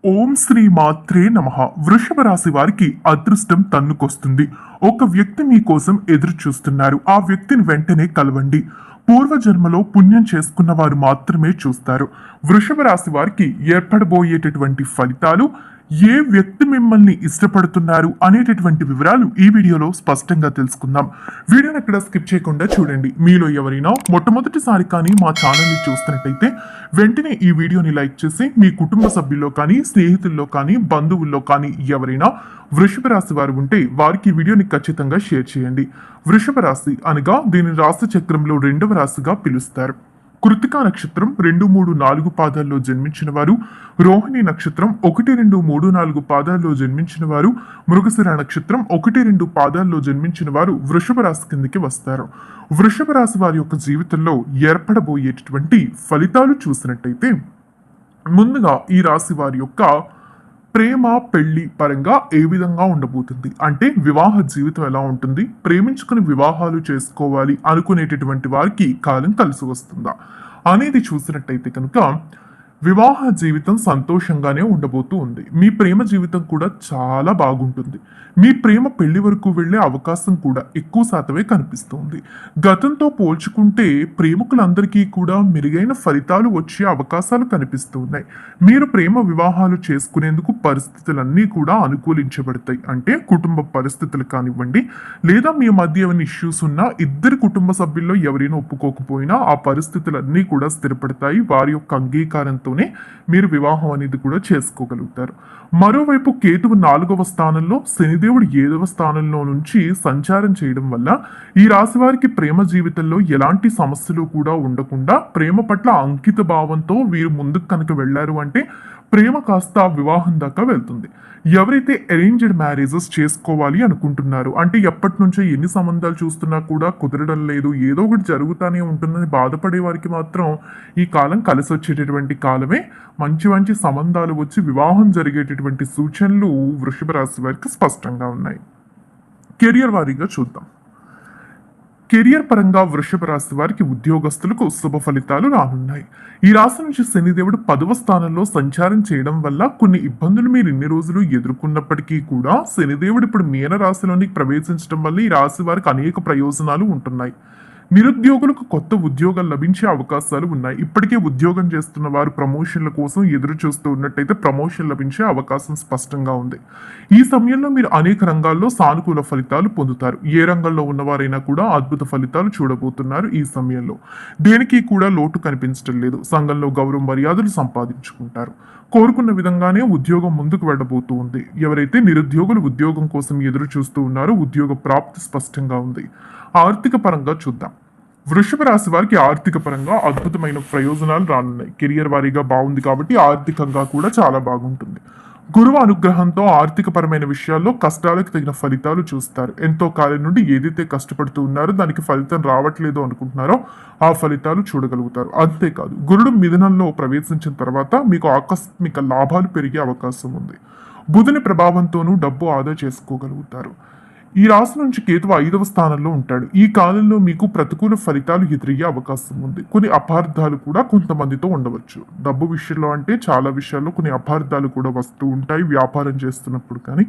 ఓం శ్రీ మాత్రే నమః. వృషభ రాశి వారికి అదృష్టం తన్నుకొస్తుంది. ఒక వ్యక్తి మీకోసం ఎదురు చూస్తున్నారు. ఆ వ్యక్తిని వెంటనే కలవండి. పూర్వజన్మలో పుణ్యం చేసుకున్న వారు మాత్రమే చూస్తారు. వృషభ రాశి వారికి ఏర్పడబోయేటటువంటి ఫలితాలు, ఏ వ్యక్తి మిమ్మల్ని ఇష్టపడుతున్నారు అనేటటువంటి వివరాలు ఈ వీడియోలో స్పష్టంగా తెలుసుకుందాం. వీడియోని ఎక్కడ స్కిప్ చేయకుండా చూడండి. మీలో ఎవరైనా మొట్టమొదటిసారి కానీ మా ఛానల్ని చూస్తున్నట్టయితే వెంటనే ఈ వీడియోని లైక్ చేసి మీ కుటుంబ సభ్యుల్లో కానీ, స్నేహితుల్లో కానీ, బంధువుల్లో కానీ ఎవరైనా వృషభ రాశి వారు ఉంటే వారికి ఈ వీడియోని ఖచ్చితంగా షేర్ చేయండి. వృషభ రాశి అనగా దీని రాశి చక్రంలో రెండవ రాశిగా పిలుస్తారు. కృతికా నక్షత్రం 2, 3, 4 పాదాల్లో జన్మించిన వారు, రోహిణి నక్షత్రం 1, 2, 3, 4 పాదాల్లో జన్మించిన వారు, మృగశిర నక్షత్రం 1, 2 పాదాల్లో జన్మించిన వారు వృషభ రాశి కిందకి వస్తారు. వృషభ రాశి వారి యొక్క జీవితంలో ఏర్పడబోయేటటువంటి ఫలితాలు చూసినట్టయితే, ముందుగా ఈ రాశి వారి యొక్క ప్రేమ పెళ్లి పరంగా ఏ విధంగా ఉండబోతుంది అంటే వివాహ జీవితం ఎలా ఉంటుంది, ప్రేమించుకుని వివాహాలు చేసుకోవాలి అనుకునేటటువంటి వారికి కాలం కలిసి వస్తుందా అనేది చూసినట్టయితే కనుక వివాహ జీవితం సంతోషంగానే ఉండబోతూ ఉంది. మీ ప్రేమ జీవితం కూడా చాలా బాగుంటుంది. మీ ప్రేమ పెళ్లి వరకు వెళ్లే అవకాశం కూడా ఎక్కువ శాతమే కనిపిస్తుంది. గతంతో పోల్చుకుంటే ప్రేమికులందరికీ కూడా మెరుగైన ఫలితాలు వచ్చే అవకాశాలు కనిపిస్తూ ఉన్నాయి. మీరు ప్రేమ వివాహాలు చేసుకునేందుకు పరిస్థితులన్నీ కూడా అనుకూలించబడతాయి. అంటే కుటుంబ పరిస్థితులు కానివ్వండి, లేదా మీ మధ్య ఏమైనా ఇష్యూస్ ఉన్నా ఇద్దరు కుటుంబ సభ్యుల్లో ఎవరైనా ఒప్పుకోకపోయినా ఆ పరిస్థితులన్నీ కూడా స్థిరపడతాయి. వారి యొక్క అంగీకారంతోనే మీరు వివాహం అనేది కూడా చేసుకోగలుగుతారు. మరోవైపు కేతువు 4వ స్థానంలో, శనిదేవుడు 7వ స్థానంలో నుంచి సంచారం చేయడం వల్ల ఈ రాశి వారికి ప్రేమ జీవితంలో ఎలాంటి సమస్యలు కూడా ఉండకుండా ప్రేమ పట్ల అంకిత భావంతో వీరు ముందుకు కనుక వెళ్లారు అంటే ప్రేమ కాస్త వివాహం దాకా వెళ్తుంది. ఎవరైతే అరేంజ్డ్ మ్యారేజెస్ చేసుకోవాలి అనుకుంటున్నారు అంటే ఎప్పటి నుంచో ఎన్ని సంబంధాలు చూస్తున్నా కూడా కుదరడం లేదు, ఏదో ఒకటి జరుగుతూనే ఉంటుందని బాధపడే వారికి మాత్రం ఈ కాలం కలిసి వచ్చేటటువంటి కాలమే. మంచి మంచి సంబంధాలు వచ్చి వివాహం జరిగేటటువంటి సూచనలు వృషభ రాశి వారికి స్పష్టంగా ఉన్నాయి. కెరియర్ వారీగా చూద్దాం. కెరియర్ పరంగా వృషభ రాశి వారికి ఉద్యోగస్తులకు శుభ ఫలితాలు రానున్నాయి. ఈ రాశి నుంచి శనిదేవుడు 10వ స్థానంలో సంచారం చేయడం వల్ల కొన్ని ఇబ్బందులు మీరు ఇన్ని రోజులు ఎదుర్కొన్నప్పటికీ కూడా శనిదేవుడు ఇప్పుడు మీన రాశిలోనికి ప్రవేశించడం వల్ల ఈ రాశి వారికి అనేక ప్రయోజనాలు ఉంటున్నాయి. నిరుద్యోగులకు కొత్త ఉద్యోగాలు లభించే అవకాశాలు ఉన్నాయి. ఇప్పటికే ఉద్యోగం చేస్తున్న వారు ప్రమోషన్ల కోసం ఎదురు చూస్తూ ఉన్నట్టయితే ప్రమోషన్ లభించే అవకాశం స్పష్టంగా ఉంది. ఈ సమయంలో మీరు అనేక రంగాల్లో సానుకూల ఫలితాలు పొందుతారు. ఏ రంగంలో ఉన్నవారైనా కూడా అద్భుత ఫలితాలు చూడబోతున్నారు. ఈ సమయంలో దేనికి కూడా లోటు కనిపించడం లేదు. సంఘంలో గౌరవ మర్యాదలు సంపాదించుకుంటారు. కోరుకున్న విధంగానే ఉద్యోగం ముందుకు వెళ్ళబోతూ ఉంది. ఎవరైతే నిరుద్యోగులు ఉద్యోగం కోసం ఎదురు చూస్తూ ఉన్నారో ఉద్యోగ ప్రాప్తి స్పష్టంగా ఉంది. ఆర్థిక పరంగా చూద్దాం. వృషభ రాశి వారికి ఆర్థిక పరంగా అద్భుతమైన ప్రయోజనాలు రానున్నాయి. కెరియర్ వారీగా బాగుంది కాబట్టి ఆర్థికంగా కూడా చాలా బాగుంటుంది. గురువు అనుగ్రహంతో ఆర్థిక పరమైన విషయాల్లో కష్టాలకు తగిన ఫలితాలు చూస్తారు. ఎంతో కాలం నుండి ఏదైతే కష్టపడుతూ ఉన్నారో దానికి ఫలితం రావట్లేదు అనుకుంటున్నారో ఆ ఫలితాలు చూడగలుగుతారు. అంతేకాదు గురుడు మిథునంలో ప్రవేశించిన తర్వాత మీకు ఆకస్మిక లాభాలు పెరిగే అవకాశం ఉంది. బుధుని ప్రభావంతోనూ డబ్బు ఆదా చేసుకోగలుగుతారు. ఈ రాశి నుంచి కేతువు 5వ స్థానంలో ఉంటాడు. ఈ కాలంలో మీకు ప్రతికూల ఫలితాలు ఎదురయ్యే అవకాశం ఉంది. కొన్ని అపార్థాలు కూడా కొంతమందితో ఉండవచ్చు. డబ్బు విషయంలో అంటే చాలా విషయాల్లో కొన్ని అపార్థాలు కూడా వస్తూ ఉంటాయి. వ్యాపారం చేస్తున్నప్పుడు కానీ,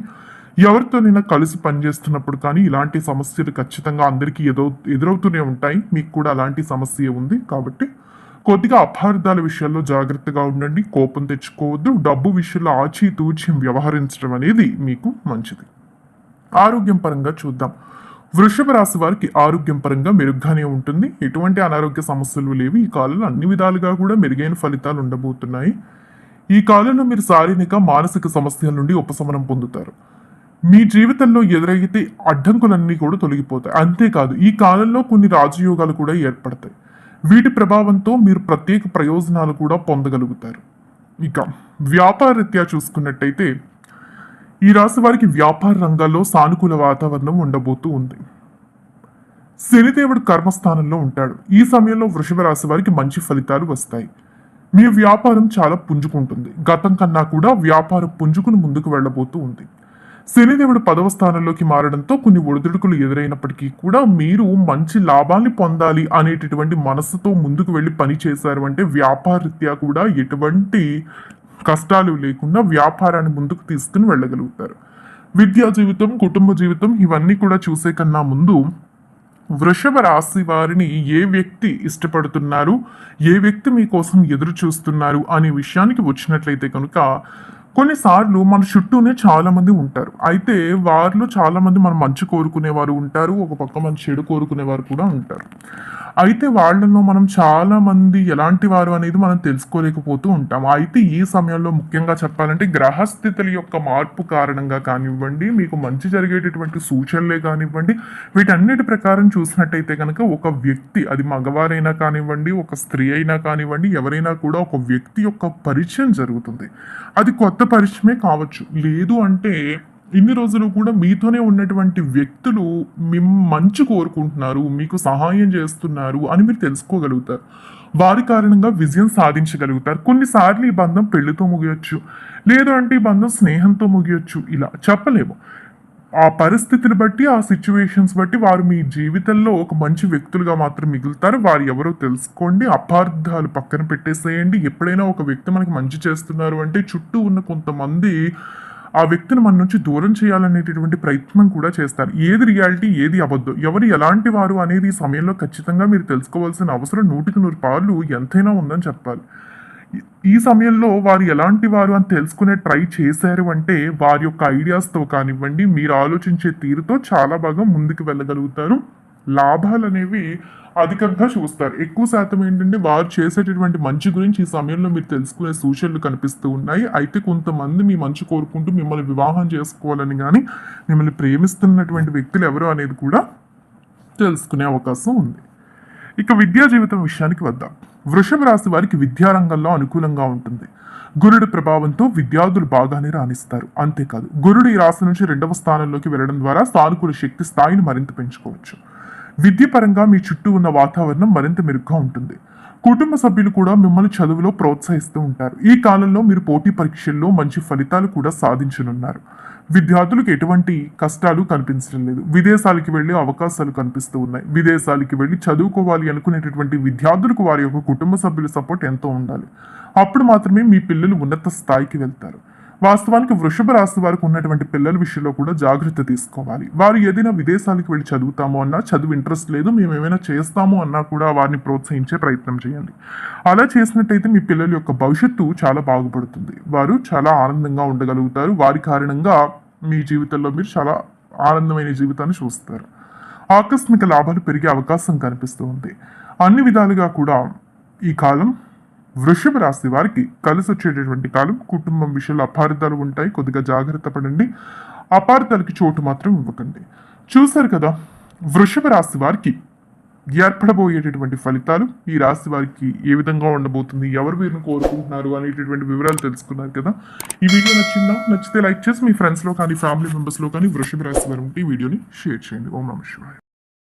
ఎవరితోనైనా కలిసి పనిచేస్తున్నప్పుడు కానీ ఇలాంటి సమస్యలు ఖచ్చితంగా అందరికీ ఎదురవుతూనే ఉంటాయి. మీకు కూడా అలాంటి సమస్య ఉంది కాబట్టి కొద్దిగా అపార్థాల విషయాల్లో జాగ్రత్తగా ఉండండి. కోపం తెచ్చుకోవద్దు. డబ్బు విషయంలో ఆచితూచి వ్యవహరించడం అనేది మీకు మంచిది. ఆరోగ్యం పరంగా చూద్దాం. వృషభ రాశి వారికి ఆరోగ్యం పరంగా మెరుగ్గానే ఉంటుంది. ఎటువంటి అనారోగ్య సమస్యలు లేవు. ఈ కాలంలో అన్ని విధాలుగా కూడా మెరుగైన ఫలితాలు ఉండబోతున్నాయి. ఈ కాలంలో మీరు శారీరక మానసిక సమస్యల నుండి ఉపశమనం పొందుతారు. మీ జీవితంలో ఎదురైతే అడ్డంకులన్నీ కూడా తొలగిపోతాయి. అంతేకాదు ఈ కాలంలో కొన్ని రాజయోగాలు కూడా ఏర్పడతాయి. వీటి ప్రభావంతో మీరు ప్రత్యేక ప్రయోజనాలు కూడా పొందగలుగుతారు. ఇక వ్యాపార రీత్యా చూసుకున్నట్టయితే ఈ రాశి వారికి వ్యాపార రంగాల్లో సానుకూల వాతావరణం ఉండబోతూ ఉంది. శనిదేవుడు కర్మస్థానంలో ఉంటాడు. ఈ సమయంలో వృషభ రాశి వారికి మంచి ఫలితాలు వస్తాయి. మీ వ్యాపారం చాలా పుంజుకుంటుంది. గతం కన్నా కూడా వ్యాపారం పుంజుకుని ముందుకు వెళ్ళబోతూ ఉంది. శనిదేవుడు 10వ స్థానంలోకి మారడంతో కొన్ని ఒడిదుడుకులు ఎదురైనప్పటికీ కూడా మీరు మంచి లాభాన్ని పొందాలి అనేటటువంటి మనస్సుతో ముందుకు వెళ్ళి పని చేశారు అంటే వ్యాపార రీత్యా కూడా ఎటువంటి కష్టాలు లేకుండా వ్యాపారాన్ని ముందుకు తీసుకుని వెళ్ళగలుగుతారు. విద్యా జీవితం, కుటుంబ జీవితం ఇవన్నీ కూడా చూసే కన్నా ముందు వృషభ రాశి వారిని ఏ వ్యక్తి ఇష్టపడుతున్నారు, ఏ వ్యక్తి మీకోసం ఎదురు చూస్తున్నారు అనే విషయానికి వచ్చినట్లయితే కనుక కొన్నిసార్లు మన చుట్టూనే చాలా మంది ఉంటారు. అయితే వారిలో చాలా మంది మనం మంచి కోరుకునేవారు ఉంటారు. ఒక పక్క మన చెడు కోరుకునేవారు కూడా ఉంటారు. అయితే వాళ్ళలో మనం చాలా మంది ఎలాంటి వారు అనేది మనం తెలుసుకోలేకపోతూ ఉంటాం. అయితే ఈ సమయంలో ముఖ్యంగా చెప్పాలంటే గ్రహస్థితుల యొక్క మార్పు కారణంగా కానివ్వండి, మీకు మంచి జరిగేటటువంటి సూచనలే కానివ్వండి, వీటన్నిటి ప్రకారం చూసినట్టయితే కనుక ఒక వ్యక్తి, అది మగవారైనా కానివ్వండి, ఒక స్త్రీ అయినా కానివ్వండి, ఎవరైనా కూడా ఒక వ్యక్తి యొక్క పరిచయం జరుగుతుంది. అది కొత్త పరిచయమే కావచ్చు. లేదు అంటే ఇన్ని రోజులు కూడా మీతోనే ఉన్నటువంటి వ్యక్తులు మంచి కోరుకుంటున్నారు, మీకు సహాయం చేస్తున్నారు అని మీరు తెలుసుకోగలుగుతారు. వారి కారణంగా విజయం సాధించగలుగుతారు. కొన్నిసార్లు ఈ బంధం పెళ్లితో ముగియొచ్చు, లేదు అంటే ఈ బంధం స్నేహంతో ముగియొచ్చు. ఇలా చెప్పలేము. ఆ పరిస్థితిని బట్టి, ఆ సిచ్యువేషన్స్ బట్టి వారు మీ జీవితంలో ఒక మంచి వ్యక్తులుగా మాత్రం మిగులుతారు. వారు ఎవరో తెలుసుకోండి. అపార్థాలు పక్కన పెట్టేసేయండి. ఎప్పుడైనా ఒక వ్యక్తి మనకి మంచి చేస్తున్నారు అంటే చుట్టూ ఉన్న కొంతమంది ఆ వ్యక్తిని మన నుంచి దూరం చేయాలనేటటువంటి ప్రయత్నం కూడా చేస్తారు. ఏది రియాలిటీ, ఏది అబద్ధం, ఎవరు ఎలాంటి వారు అనేది ఈ సమయంలో ఖచ్చితంగా మీరు తెలుసుకోవాల్సిన అవసరం 100% ఎంతైనా ఉందని చెప్పాలి. ఈ సమయంలో వారు ఎలాంటి వారు అని తెలుసుకునే ట్రై చేశారు అంటే వారి యొక్క ఐడియాస్తో కానివ్వండి, మీరు ఆలోచించే తీరుతో చాలా బాగా ముందుకు వెళ్ళగలుగుతారు. లాభాలు అనేవి అధికంగా చూస్తారు. ఎక్కువ శాతం ఏంటంటే వారు చేసేటటువంటి మంచి గురించి ఈ సమయంలో మీరు తెలుసుకునే సూచనలు కనిపిస్తూ ఉన్నాయి. అయితే కొంతమంది మీ మంచి కోరుకుంటూ మిమ్మల్ని వివాహం చేసుకోవాలని కానీ, మిమ్మల్ని ప్రేమిస్తున్నటువంటి వ్యక్తులు ఎవరు అనేది కూడా తెలుసుకునే అవకాశం ఉంది. ఇక విద్యా జీవితం విషయానికి వద్దాం. వృషభ రాశి వారికి విద్యారంగంలో అనుకూలంగా ఉంటుంది. గురుడి ప్రభావంతో విద్యార్థులు బాగానే రాణిస్తారు. అంతేకాదు గురుడు ఈ రాశి నుంచి 2వ స్థానంలోకి వెళ్ళడం ద్వారా సానుకూల శక్తి స్థాయిని మరింత పెంచుకోవచ్చు. విద్య పరంగా మీ చుట్టూ ఉన్న వాతావరణం మరింత మెరుగ్గా ఉంటుంది. కుటుంబ సభ్యులు కూడా మిమ్మల్ని చదువులో ప్రోత్సహిస్తూ ఉంటారు. ఈ కాలంలో మీరు పోటీ పరీక్షల్లో మంచి ఫలితాలు కూడా సాధించనున్నారు. విద్యార్థులకు ఎటువంటి కష్టాలు కనిపించడం లేదు. విదేశాలకి వెళ్ళే అవకాశాలు కనిపిస్తూ ఉన్నాయి. విదేశాలకి వెళ్ళి చదువుకోవాలి అనుకునేటటువంటి విద్యార్థులకు వారి యొక్క కుటుంబ సభ్యుల సపోర్ట్ ఎంతో ఉండాలి. అప్పుడు మాత్రమే మీ పిల్లలు ఉన్నత స్థాయికి వెళ్తారు. వాస్తవానికి వృషభ రాశి వారికి ఉన్నటువంటి పిల్లల విషయంలో కూడా జాగ్రత్త తీసుకోవాలి. వారు ఏదైనా విదేశాలకు వెళ్ళి చదువుతాము అన్నా, చదువు ఇంట్రెస్ట్ లేదు, మేము ఏమైనా చేస్తాము అన్నా కూడా వారిని ప్రోత్సహించే ప్రయత్నం చేయండి. అలా చేసినట్టయితే మీ పిల్లల యొక్క భవిష్యత్తు చాలా బాగుపడుతుంది. వారు చాలా ఆనందంగా ఉండగలుగుతారు. వారి కారణంగా మీ జీవితంలో మీరు చాలా ఆనందమైన జీవితాన్ని చూస్తారు. ఆకస్మిక లాభాలు పెరిగే అవకాశం కనిపిస్తూ ఉంది. అన్ని విధాలుగా కూడా ఈ కాలం వృషభ రాశి వారికి కలిసి వచ్చేటటువంటి కాలం. కుటుంబం విషయంలో అపార్థాలు ఉంటాయి, కొద్దిగా జాగ్రత్త పడండి. అపార్థాలకి చోటు మాత్రం ఇవ్వకండి. చూశారు కదా వృషభ రాశి వారికి ఏర్పడబోయేటటువంటి ఫలితాలు, ఈ రాశి వారికి ఏ విధంగా ఉండబోతుంది, ఎవరు వీరిని కోరుకుంటున్నారు అనేటటువంటి వివరాలు తెలుసుకున్నారు కదా. ఈ వీడియో నచ్చిందా? నచ్చితే లైక్ చేసి మీ ఫ్రెండ్స్లో కానీ ఫ్యామిలీ మెంబర్స్లో కానీ వృషభ రాశి వారు ఉంటే ఈ వీడియోని షేర్ చేయండి. ఓం నమః శివాయ.